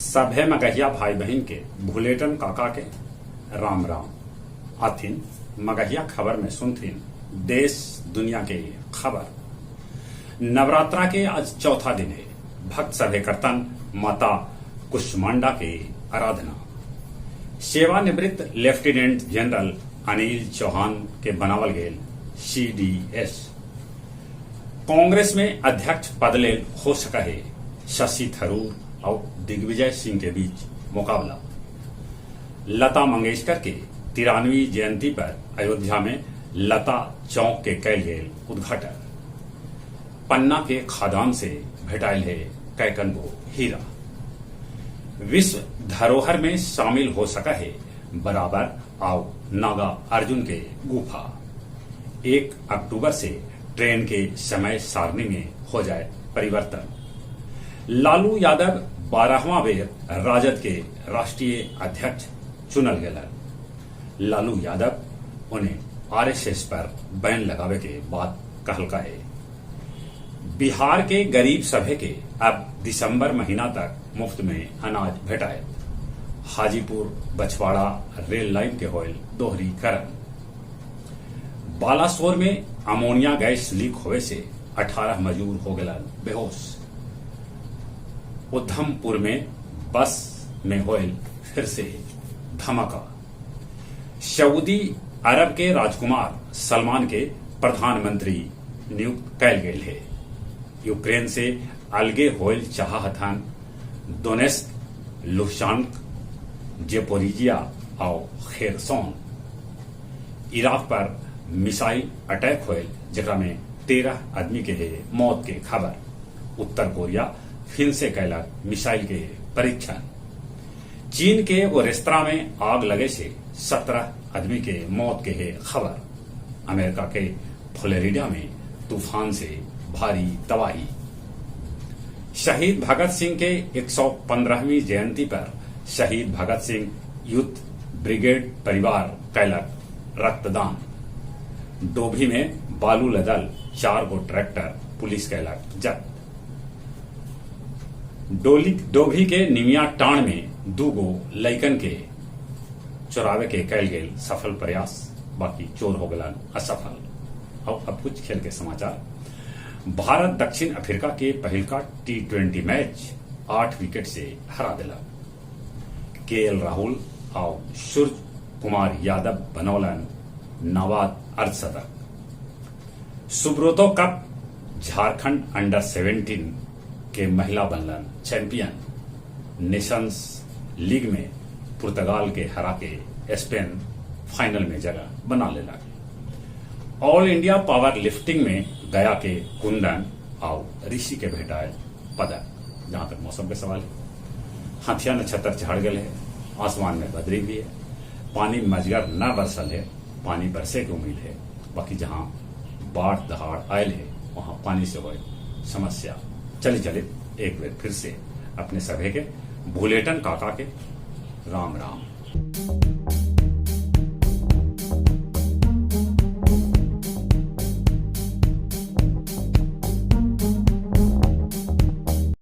सभे मगहिया भाई बहन के भुलेटन काका के राम राम। आथिन मगहिया खबर में सुनथिन देश दुनिया के खबर। नवरात्रा के आज चौथा दिन है। भक्त सभे करतन माता कुष्मांडा के आराधना। सेवानिवृत्त लेफ्टिनेंट जनरल अनिल चौहान के बनावल गेल CDS। कांग्रेस में अध्यक्ष पद ले हो सका है शशि थरूर और दिग्विजय सिंह के बीच मुकाबला। लता मंगेशकर के 93वीं जयंती पर अयोध्या में लता चौक के कैल गेल उद्घाटन। पन्ना के खादान से भेटाइल है कैकनगो हीरा। विश्व धरोहर में शामिल हो सका है बराबर आओ नागा अर्जुन के गुफा। 1 अक्टूबर से ट्रेन के समय सारणी में हो जाए परिवर्तन। लालू यादव 12वां बेर राजद के राष्ट्रीय अध्यक्ष चुनल गेलन। लालू यादव उन्हें RSS पर बैन लगावे के बाद कहलका है। बिहार के गरीब सभे के अब दिसंबर महीना तक मुफ्त में अनाज भेटाए। हाजीपुर बछवाड़ा रेल लाइन के होयल दोहरीकरण। बालासोर में अमोनिया गैस लीक होवे से 18 मजदूर हो गए बेहोश। उधमपुर में बस में होयल फिर से धमाका। सऊदी अरब के राजकुमार सलमान के प्रधानमंत्री नियुक्त कैल गेल है। यूक्रेन से अलगे होयल चाहतन दोनेस्क, लुहांस्क, जेपोरिजिया और खेरसोन। इराक पर मिसाइल अटैक होयल जरा में 13 आदमी के है मौत के खबर। उत्तर कोरिया फिर से कैलक मिसाइल के परीक्षण। चीन के वो रेस्तरा में आग लगे से 17 आदमी के मौत के है खबर। अमेरिका के फ्लोरिडा में तूफान से भारी तबाही। शहीद भगत सिंह के 115वीं जयंती पर शहीद भगत सिंह यूथ ब्रिगेड परिवार कैलक रक्तदान। डोभी में बालू लदल 4 गो ट्रैक्टर पुलिस कैलक जब्त। डोभी के निमिया टाण में 2 गो लैकन के चुरावे के कैल गेल सफल प्रयास। बाकी चोर हो गलन असफल। अब कुछ खेल के समाचार। भारत दक्षिण अफ्रीका के पहिलका T20 मैच 8 विकेट से हरा दिला। KL राहुल और सूर्य कुमार यादव बनौलन नवाद अर्धशतक। सुब्रतो कप झारखंड अंडर-17 के महिला बनलन चैंपियन। नेशंस लीग में पुर्तगाल के हरा के स्पेन फाइनल में जगह बना लेला। ऑल इंडिया पावर लिफ्टिंग में गया के कुंदन और ऋषि के भेटाए पदक। जहां तक मौसम के सवाल है, हथिया नक्षत्र झाड़ गए है। आसमान में बदरी भी है। पानी मजगर न बरसल है। पानी बरसे की उम्मीद है। बाकी जहां बाढ़ दहाड़ आयल है वहां पानी से हो समस्या। चले एक बार फिर से अपने सभे के भुलेटन काका के राम राम।